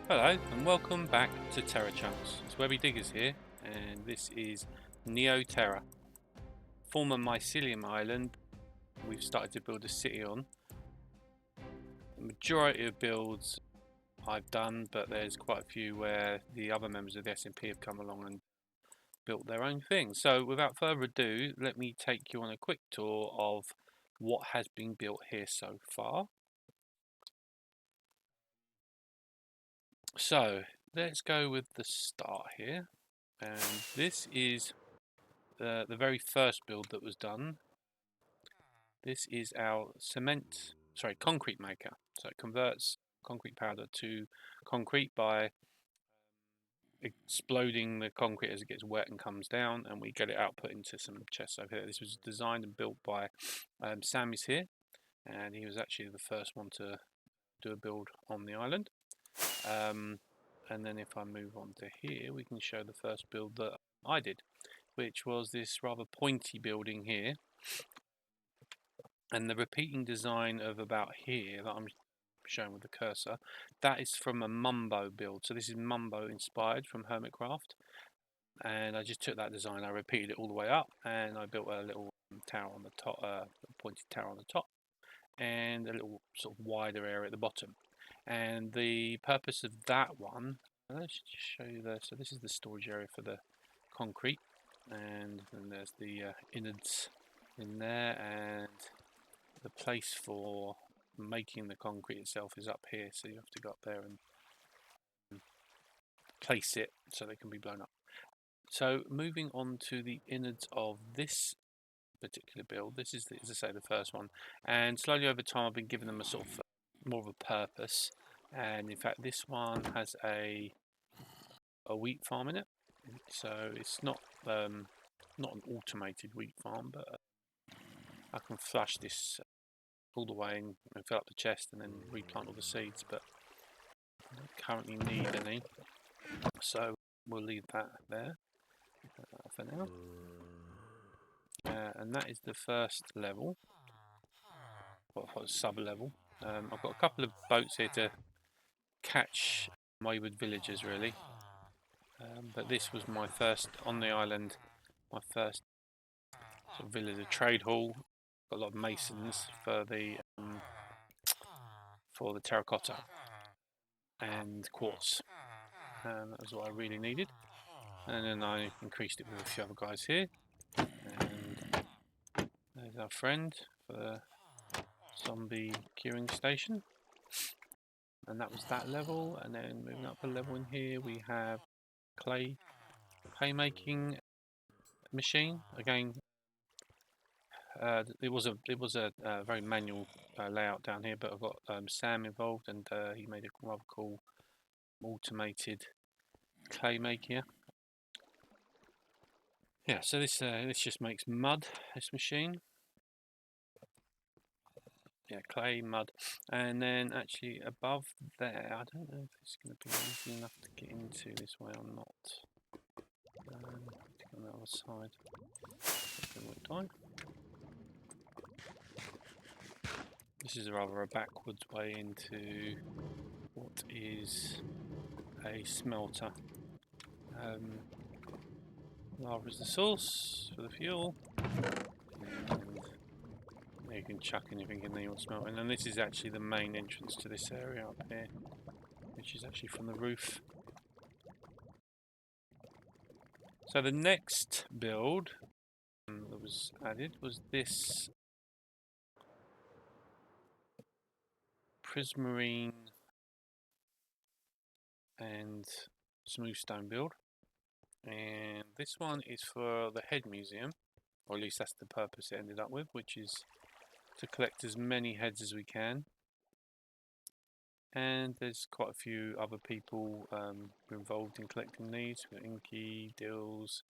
Hello and welcome back to TerraChunks. It's Webby Diggers here, and this is Terra, former mycelium island. We've started to build a city on. The majority of builds I've done, but there's quite a few where the other members of the SMP have come along and built their own thing. So without further ado, let me take you on a quick tour of what has been built here so far. So let's go with the start here, and this is the very first build that was done. This is our concrete maker. So it converts concrete powder to concrete by exploding the concrete as it gets wet and comes down, and we get it output into some chests over here. This was designed and built by Sammy's here, and he was actually the first one to do a build on the island. And then if I move on to here, we can show the first build that I did, which was this rather pointy building here. And the repeating design of about here that I'm showing with the cursor, that is from a Mumbo build. So this is Mumbo inspired from Hermitcraft. And I just took that design, I repeated it all the way up, and I built a little tower on the top, pointed tower on the top, and a little sort of wider area at the bottom. And the purpose of that one, let's just show you there. So this is the storage area for the concrete, and then there's the innards in there, and the place for making the concrete itself is up here, so you have to go up there and place it so they can be blown up. So moving on to the innards of this particular build, this is, as I say, the first one, and slowly over time I've been giving them a sort of more of a purpose. And in fact this one has a wheat farm in it, so it's not an automated wheat farm, but I can flush this all the way and fill up the chest and then replant all the seeds, but I don't currently need any, so we'll leave that there for now. And that is the first level, or sub level. I've got a couple of boats here to catch wayward villagers really, but this was my first on the island, my first sort of village, a trade hall. Got a lot of masons for the terracotta and quartz. That was what I really needed, and then I increased it with a few other guys here. And there's our friend for the zombie curing station, and that was that level. And then moving up a level in here, we have clay making machine again. It was a very manual layout down here, but I've got Sam involved, and he made a rather cool automated clay maker. Yeah, so this just makes mud. This machine. Yeah, clay, mud, and then actually above there, I don't know if it's going to be easy enough to get into this way or not. On the other side. This is rather a backwards way into what is a smelter. Lava is the source for the fuel, and you can chuck anything in there you want smelting. And this is actually the main entrance to this area up here, which is actually from the roof. So the next build that was added was this prismarine and smooth stone build, and this one is for the head museum, or at least that's the purpose it ended up with, which is to collect as many heads as we can. And there's quite a few other people involved in collecting these. We've got Inky, Dills,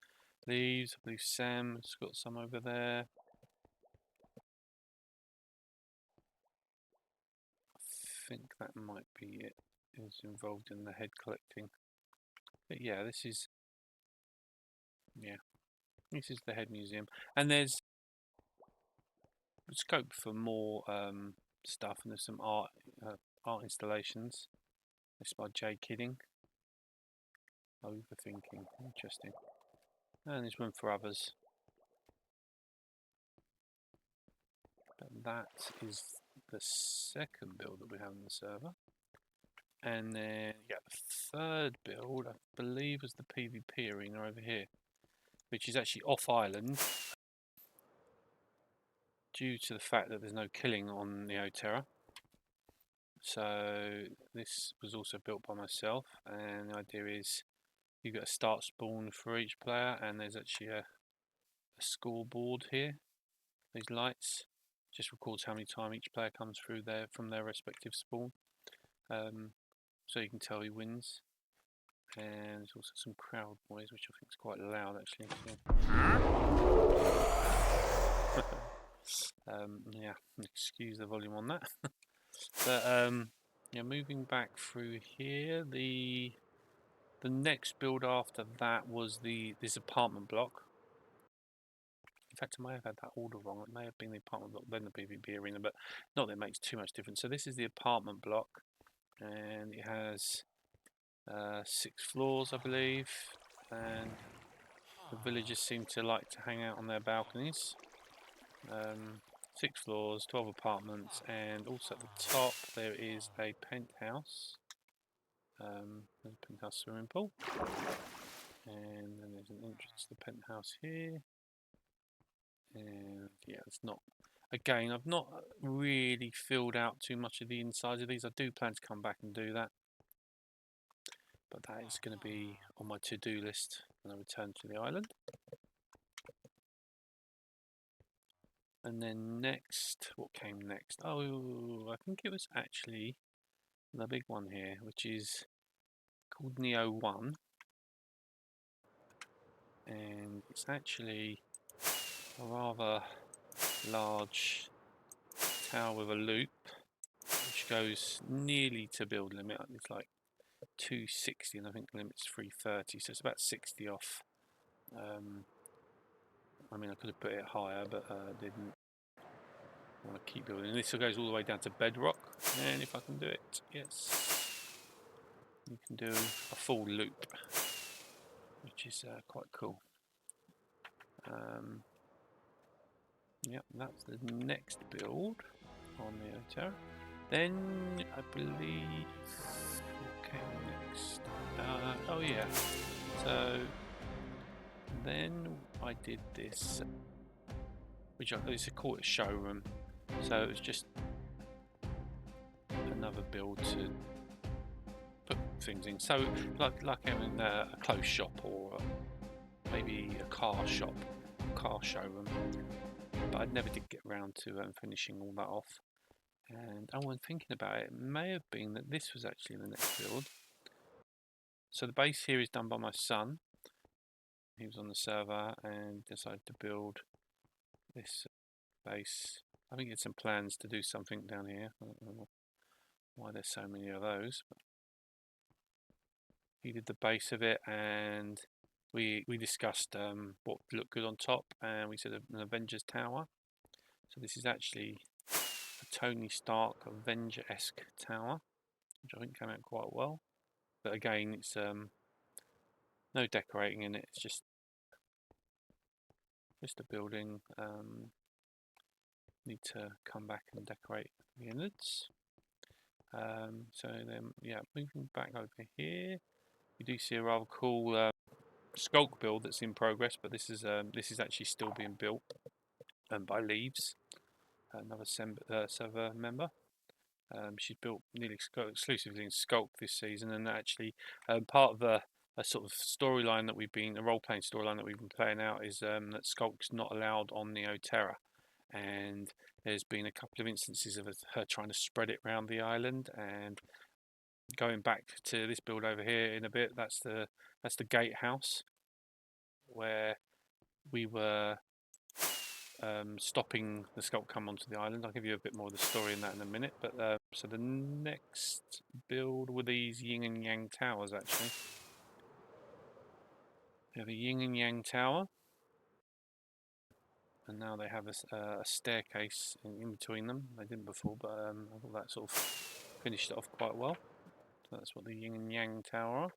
Leaves. I believe Sam's got some over there. I think that might be it. Is involved in the head collecting. But yeah, this is the head museum, and there's scope for more stuff, and there's some art installations. This by J Kidding. Overthinking. Interesting. And there's room for others. But that is the second build that we have on the server. And then, yeah, the third build, I believe, was the PvP arena over here, which is actually off island due to the fact that there's no killing on the Terra. So this was also built by myself, and the idea is you get a start spawn for each player, and there's actually a scoreboard here. These lights just records how many times each player comes through there from their respective spawn, so you can tell who wins. And there's also some crowd noise, which I think is quite loud actually. Yeah, excuse the volume on that. But yeah, moving back through here, the next build after that was this apartment block. In fact, I may have had that order wrong. It may have been the apartment block, then the PvP arena, but not that it makes too much difference. So this is the apartment block, and it has 6 floors, I believe, and the villagers seem to like to hang out on their balconies. 6 floors, 12 apartments, and also at the top there is a penthouse. There's a penthouse swimming pool, and then there's an entrance to the penthouse here. And yeah, it's not. Again, I've not really filled out too much of the insides of these. I do plan to come back and do that, but that is going to be on my to-do list when I return to the island. And then next, what came next? Oh, I think it was actually the big one here, which is called Neo 1. And it's actually a rather large tower with a loop, which goes nearly to build limit. It's like 260, and I think the limit's 330, so it's about 60 off. I mean, I could have put it higher, but didn't want to keep building. And this goes all the way down to bedrock, and if I can do it, yes, you can do a full loop, which is quite cool. Yep, that's the next build on the Terra. Then I believe what came next? Oh yeah, so then I did this, which I used to call it a showroom. So it was just another build to put things in. So like having a clothes shop or maybe a car shop, car showroom. But I never did get around to finishing all that off. And when thinking about it, it may have been that this was actually the next build. So the base here is done by my son. He was on the server and decided to build this base. I think he had some plans to do something down here. I don't know why there's so many of those. But he did the base of it, and we discussed what looked good on top, and we said an Avengers Tower. So this is actually a Tony Stark Avenger-esque tower, which I think came out quite well. But again, it's no decorating in it. It's just a building. Need to come back and decorate the innards. So then, yeah, moving back over here, you do see a rather cool skulk build that's in progress, but this is actually still being built by Leaves, another server member. She's built nearly exclusively in Skulk this season, and actually part of a sort of storyline that a role-playing storyline that we've been playing out is that Skulk's not allowed on the Terra, and there's been a couple of instances of her trying to spread it around the island. And going back to this build over here in a bit, that's the gatehouse where we were stopping the Skulk come onto the island. I'll give you a bit more of the story in that in a minute. But so the next build were these yin and yang towers. Actually, we have a yin and yang tower, and now they have a staircase in between them. They didn't before, but I thought that sort of finished it off quite well. That's what the yin and yang tower are.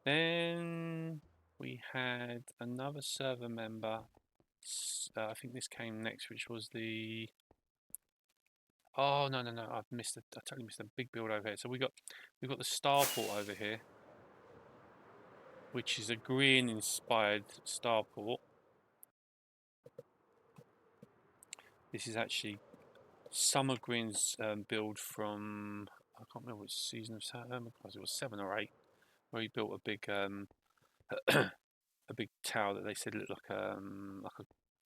Then we had another server member. I think this came next, which was the. Oh no! I totally missed a big build over here. So we've got the starport over here, which is a green-inspired starport. This is actually Summer Green's build from, I can't remember which season of Hermit-Craft it was, 7 or 8, where he built a big a big tower that they said looked like a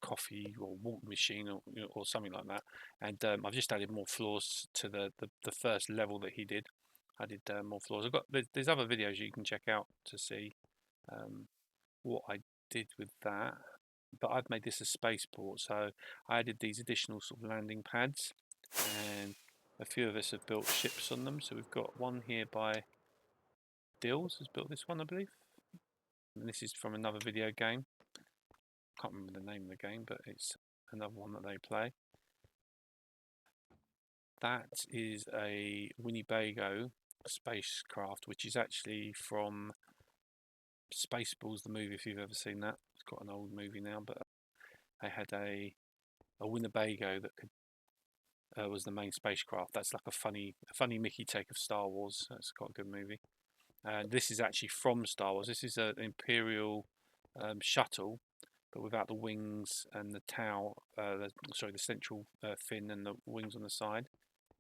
coffee or water machine or something like that. And I've just added more floors to the first level that he did. I did more floors. There's other videos you can check out to see what I did with that. But I've made this a spaceport, so I added these additional sort of landing pads, and a few of us have built ships on them. So we've got one here by Dills has built this one, I believe. And this is from another video game. Can't remember the name of the game, but it's another one that they play. That is a Winnebago spacecraft, which is actually from Spaceballs, the movie, if you've ever seen that. It's quite an old movie now, but they had a Winnebago that could was the main spacecraft. That's like a funny Mickey take of Star Wars. That's quite a good movie. This is actually from Star Wars. This is an Imperial shuttle, but without the wings and the tail. The central fin and the wings on the side,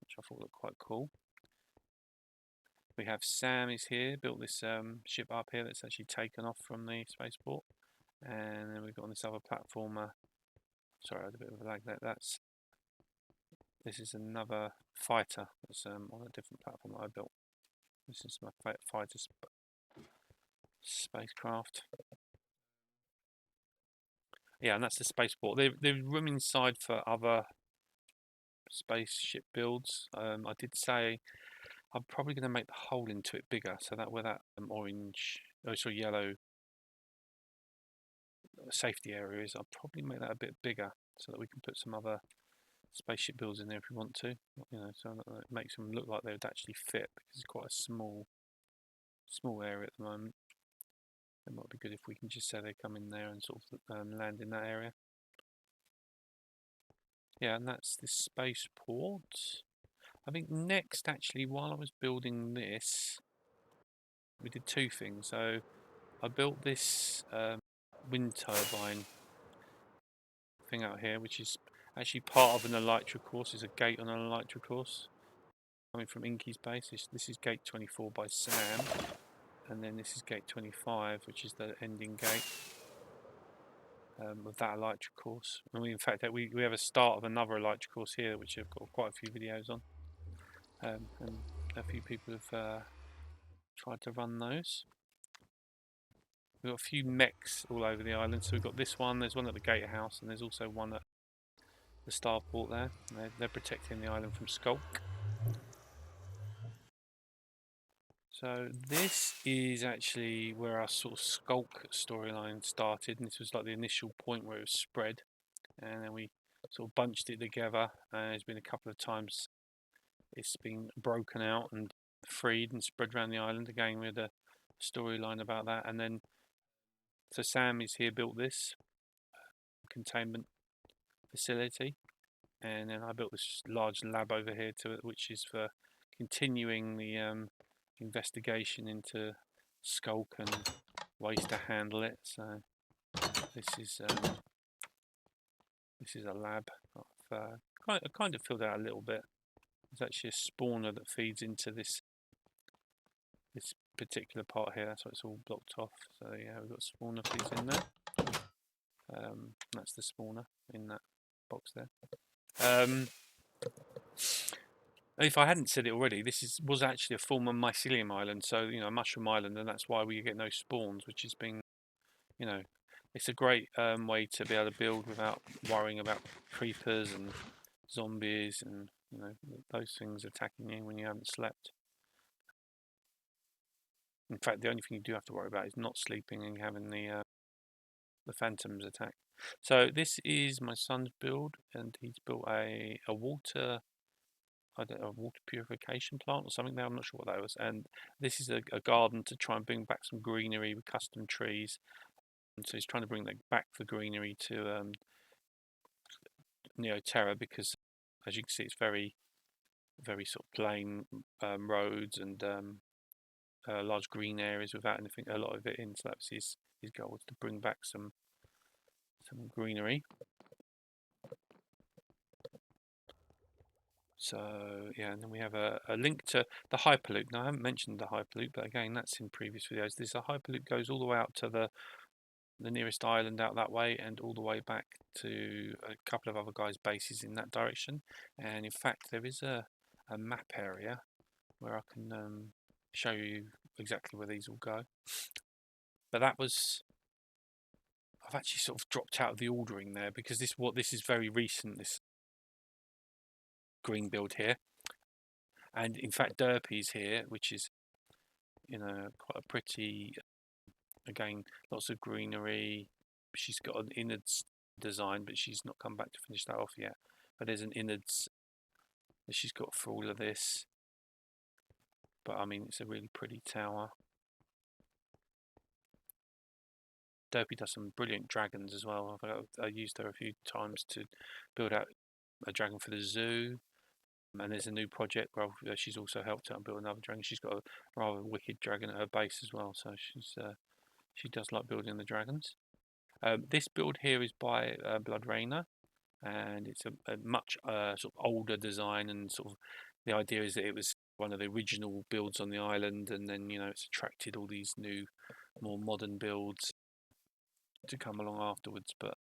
which I thought looked quite cool. We have Sam is here, built this ship up here that's actually taken off from the spaceport, and then we've got on this other platformer. Sorry, I had a bit of a lag there. This is another fighter that's on a different platform that I built. This is my fighter spacecraft. Yeah, and that's the spaceport. There's room inside for other spaceship builds. I did say I'm probably going to make the hole into it bigger, so that where that yellow safety area is, I'll probably make that a bit bigger so that we can put some other spaceship builds in there if we want to. So that it makes them look like they would actually fit, because it's quite a small area at the moment. It might be good if we can just say they come in there and sort of land in that area. Yeah, and that's the spaceport. I think next, actually, while I was building this, we did two things. So I built this wind turbine thing out here, which is actually part of an elytra course. It's a gate on an elytra course coming from Inky's base. This is gate 24 by Sam, and then this is gate 25, which is the ending gate of that elytra course. And in fact, we have a start of another elytra course here, which I've got quite a few videos on, and a few people have tried to run those. We've got a few mechs all over the island. So we've got this one, there's one at the gatehouse, and there's also one at the starport there. They're protecting the island from Skulk. So this is actually where our sort of Skulk storyline started, and this was like the initial point where it was spread, and then we sort of bunched it together, and there's been a couple of times it's been broken out and freed and spread around the island. Again, we had a storyline about that, and then so Sam is here, built this containment facility, and then I built this large lab over here to it, which is for continuing the investigation into Skulk and ways to handle it. So this is a lab. I kind of filled out a little bit. There's actually a spawner that feeds into this particular part here. That's why it's all blocked off. So yeah, we've got spawner feeds in there. That's the spawner in that box there. If I hadn't said it already, this was actually a former mycelium island, so a mushroom island, and that's why we get no spawns, which has been, it's a great way to be able to build without worrying about creepers and zombies and those things attacking you when you haven't slept. In fact, the only thing you do have to worry about is not sleeping and having the phantoms attack. So this is my son's build, and he's built a water I don't know, a water purification plant or something there. I'm not sure what that was. And this is a garden to try and bring back some greenery with custom trees. And so he's trying to bring that back for greenery to Terra, because as you can see, it's very, very sort of plain roads and large green areas without anything, a lot of it in. So that's his goal, was to bring back some greenery. So yeah, and then we have a link to the Hyperloop. Now I haven't mentioned the Hyperloop, but again, that's in previous videos. This Hyperloop goes all the way out to the nearest island out that way, and all the way back to a couple of other guys' bases in that direction. And in fact, there is a map area where I can show you exactly where these all go. But that was, I've actually sort of dropped out of the ordering there because this is very recent, this green build here. And in fact, Derpy's here, which is, quite a pretty, again, lots of greenery. She's got an innards design, but she's not come back to finish that off yet. But there's an innards that she's got for all of this. But I mean, it's a really pretty tower. Derpy does some brilliant dragons as well. I used her a few times to build out a dragon for the zoo. And there's a new project where she's also helped out and build another dragon. She's got a rather wicked dragon at her base as well, so she does like building the dragons. This build here is by Blood Rainer, and it's a much sort of older design, and sort of the idea is that it was one of the original builds on the island, and then it's attracted all these new, more modern builds to come along afterwards. But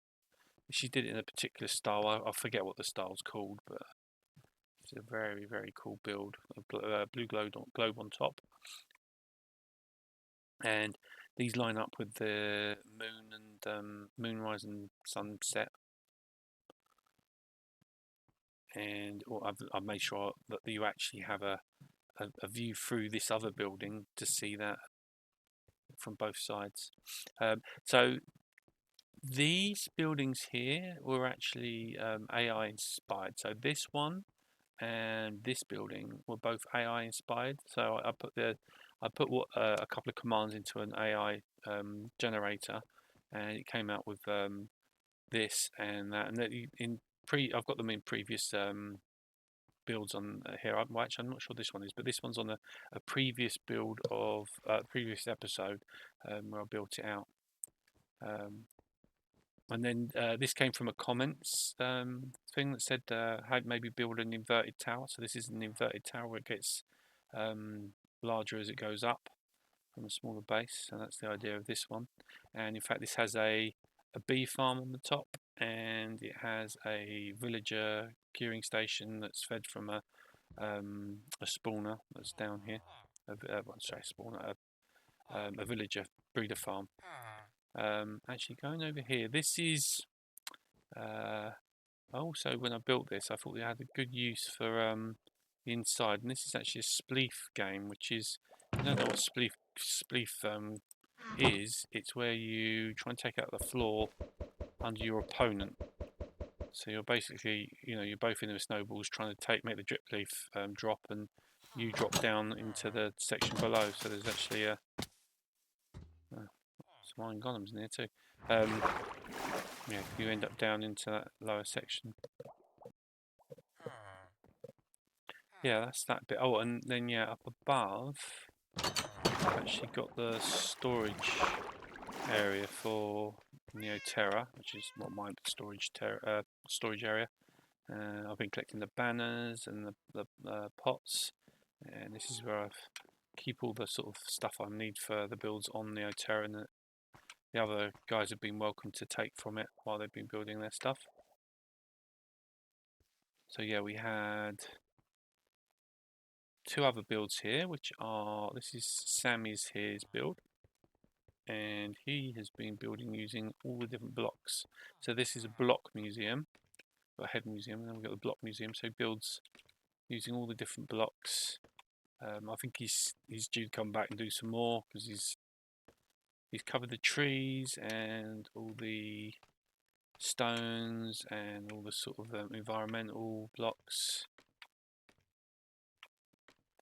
she did it in a particular style. I forget what the style's called, but it's a very, very cool build. Blue globe on top, and these line up with the moon and moonrise and sunset. And I've made sure that you actually have a view through this other building to see that from both sides. So these buildings here were actually AI inspired. So this one and this building were both AI inspired. So I put a couple of commands into an AI generator, and it came out with this and that. And I've got them in previous builds on here. Actually, I'm not sure this one is, but this one's on a previous build of previous episode where I built it out. And then this came from a comments thing that said how maybe build an inverted tower. So this is an inverted tower where it gets larger as it goes up from a smaller base. So that's the idea of this one. And in fact, this has a bee farm on the top, and it has a villager curing station that's fed from a spawner that's down here. A villager breeder farm. Actually, going over here, this is also, when I built this, I thought it had a good use for the inside, and this is actually a spleef game, which is, I don't know what spleef is. It's where you try and take out the floor under your opponent. So you're basically, you're both in the snowballs trying to make the drip leaf drop, and you drop down into the section below. So there's actually some iron golems in there too. Yeah, you end up down into that lower section. Yeah, that's that bit. Oh, and then up above, I've actually got the storage area for Terra, which is my storage area. I've been collecting the banners and the pots, and this is where I keep all the sort of stuff I need for the builds on Terra, and the other guys have been welcome to take from it while they've been building their stuff. So yeah, we had two other builds here, which are, this is Sammy's his build, and he has been building using all the different blocks. So this is a block museum, a head museum, and then we've got the block museum. So he builds using all the different blocks. I think he's due to come back and do some more, because he's covered the trees and all the stones and all the sort of environmental blocks.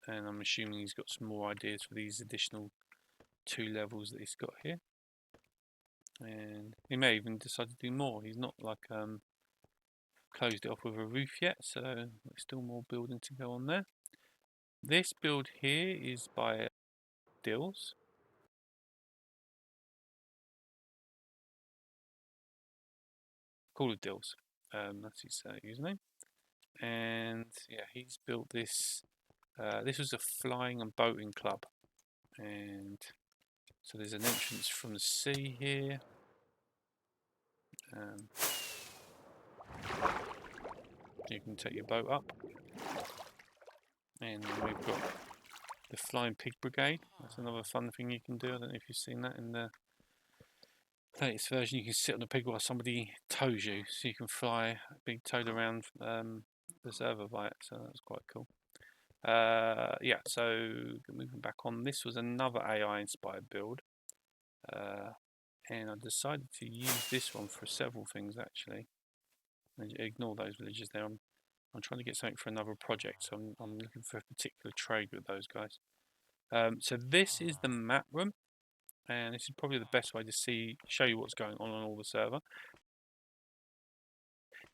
and I'm assuming he's got some more ideas for these additional 2 levels that he's got here. And he may even decide to do more. He's not like closed it off with a roof yet, so there's still more building to go on there. This build here is by Dills. Call it Dills. That's his username. And yeah, he's built this. This was a flying and boating club, and so there's an entrance from the sea here. You can take your boat up, and then we've got the Flying Pig Brigade. That's another fun thing you can do. I don't know if you've seen that in the latest version. You can sit on a pig while somebody tows you, so you can fly a big toad around the server by it. So that's quite cool. Yeah, so moving back on, this was another AI inspired build, and I decided to use this one for several things actually. Ignore those villages there. I'm trying to get something for another project, so I'm looking for a particular trade with those guys. So this is the map room, and this is probably the best way to show you what's going on all the server.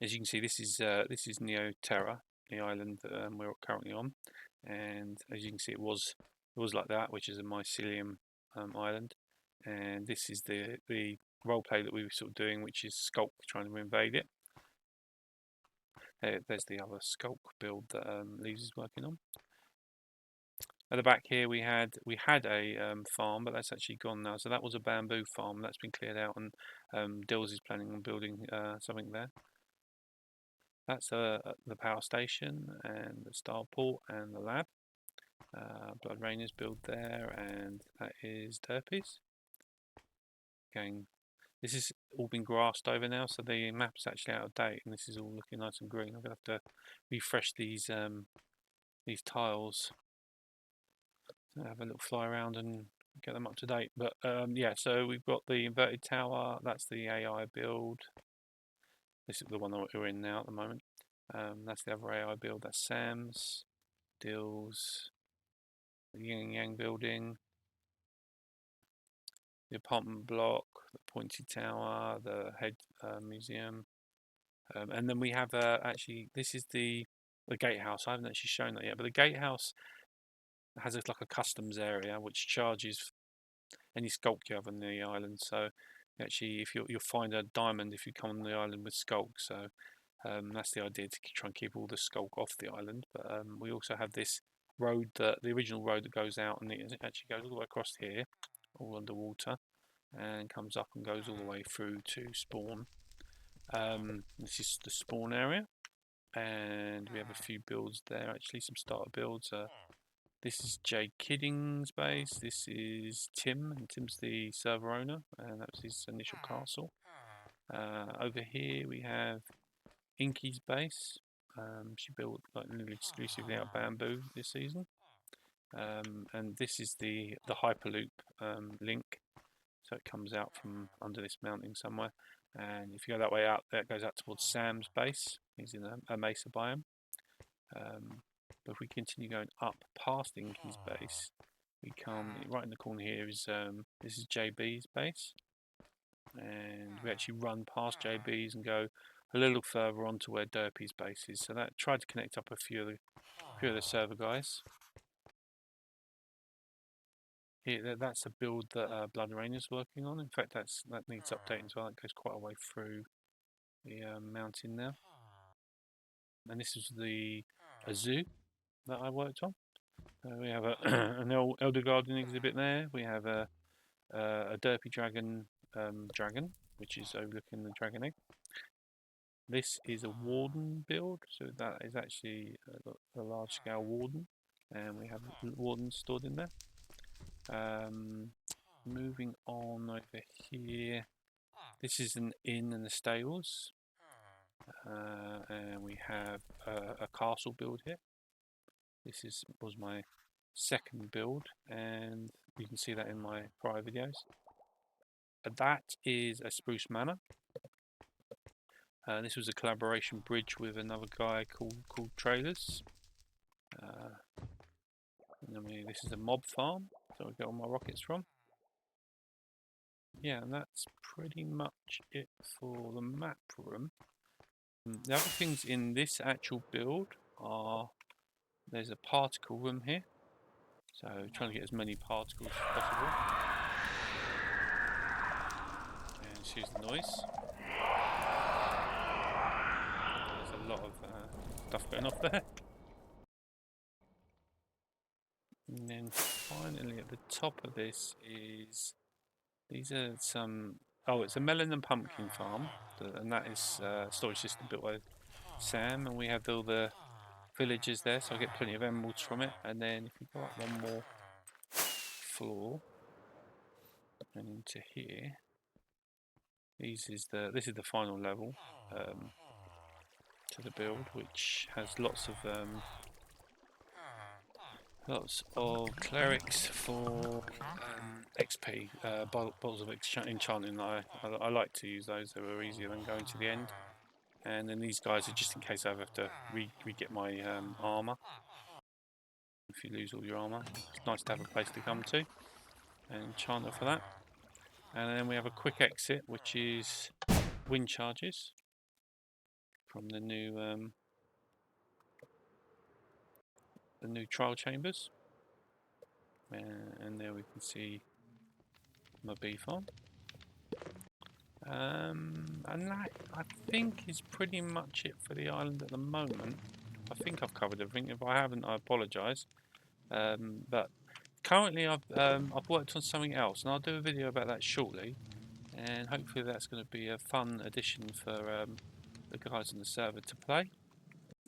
As you can see, this is Neo Terra, the island that we're currently on, and as you can see, it was like that, which is a mycelium island, and this is the roleplay that we were sort of doing, which is Skulk trying to invade it. There's the other Skulk build that Leaves is working on. At the back here, we had a farm, but that's actually gone now. So that was a bamboo farm that's been cleared out, and Dills is planning on building something there. That's the power station and the starport and the lab. Blood Rainers build there, and that is Derpies. Again, this is all been grassed over now, so the map's actually out of date, and this is all looking nice and green. I'm gonna have to refresh these tiles. Have a little fly around and get them up to date. But yeah, so we've got the inverted tower. That's the AI build. This is the one that we're in now at the moment. That's the other AI build. That's Sam's, Dills, the Yin and Yang building, the apartment block, the pointy tower, the head museum, and then we have actually this is the gatehouse. I haven't actually shown that yet, but the gatehouse has like a customs area which charges any skulk you have on the island. So actually, if you'll find a diamond if you come on the island with skulk. So that's the idea, to try and keep all the skulk off the island. But we also have this road, the original road that goes out, and it actually goes all the way across here, all underwater, and comes up and goes all the way through to spawn. This is the spawn area, and we have a few builds there. Actually, some starter builds. This is Jay Kidding's base. This is Tim, and Tim's the server owner, and that's his initial castle. Over here we have Inky's base. She built like nearly exclusively out of bamboo this season. And this is the Hyperloop link. So it comes out from under this mountain somewhere. And if you go that way out, that goes out towards Sam's base. He's in a mesa biome. But if we continue going up past Inky's base, we come right in the corner here is this is JB's base, and we actually run past JB's and go a little further on to where Derpy's base is. So that tried to connect up a few of the server guys. Here, that's a build that Blood Rain is working on. In fact, that needs updating as well. It goes quite a way through the mountain now. And this is a zoo that I worked on. We have an Elder Garden exhibit there. We have a Derpy Dragon which is overlooking the Dragon Egg. This is a Warden build, so that is actually a large-scale Warden, and we have Wardens stored in there. Moving on over here, this is an inn and the stables, and we have a castle build here. This was my second build, and you can see that in my prior videos. That is a Spruce Manor. This was a collaboration bridge with another guy called Trailers. And then this is a mob farm, so I get all my rockets from. Yeah, and that's pretty much it for the map room. The other things in this actual build are, there's a particle room here, so trying to get as many particles as possible. And excuse the noise. There's a lot of stuff going off there. And then finally at the top of this is, these are some, oh, it's a melon and pumpkin farm, and that is a storage system built by Sam, and we have all the villagers there, so I get plenty of emeralds from it. And then if you go up one more floor and into here, this is the final level to the build, which has lots of clerics for XP, bottles of enchanting. I like to use those. They were easier than going to the end. And then these guys are just in case I have to re-get my armor. If you lose all your armor, it's nice to have a place to come to and enchanter for that. And then we have a quick exit, which is wind charges from the new trial chambers. And there we can see my bee farm. And that, I think, is pretty much it for the island at the moment. I think I've covered everything. If I haven't, I apologise. But currently, I've worked on something else, and I'll do a video about that shortly. And hopefully, that's going to be a fun addition for the guys on the server to play.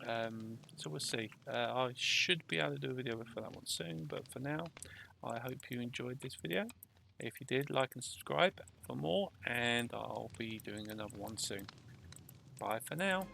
So we'll see. I should be able to do a video for that one soon, but for now, I hope you enjoyed this video. If you did, like and subscribe for more, and I'll be doing another one soon. Bye for now.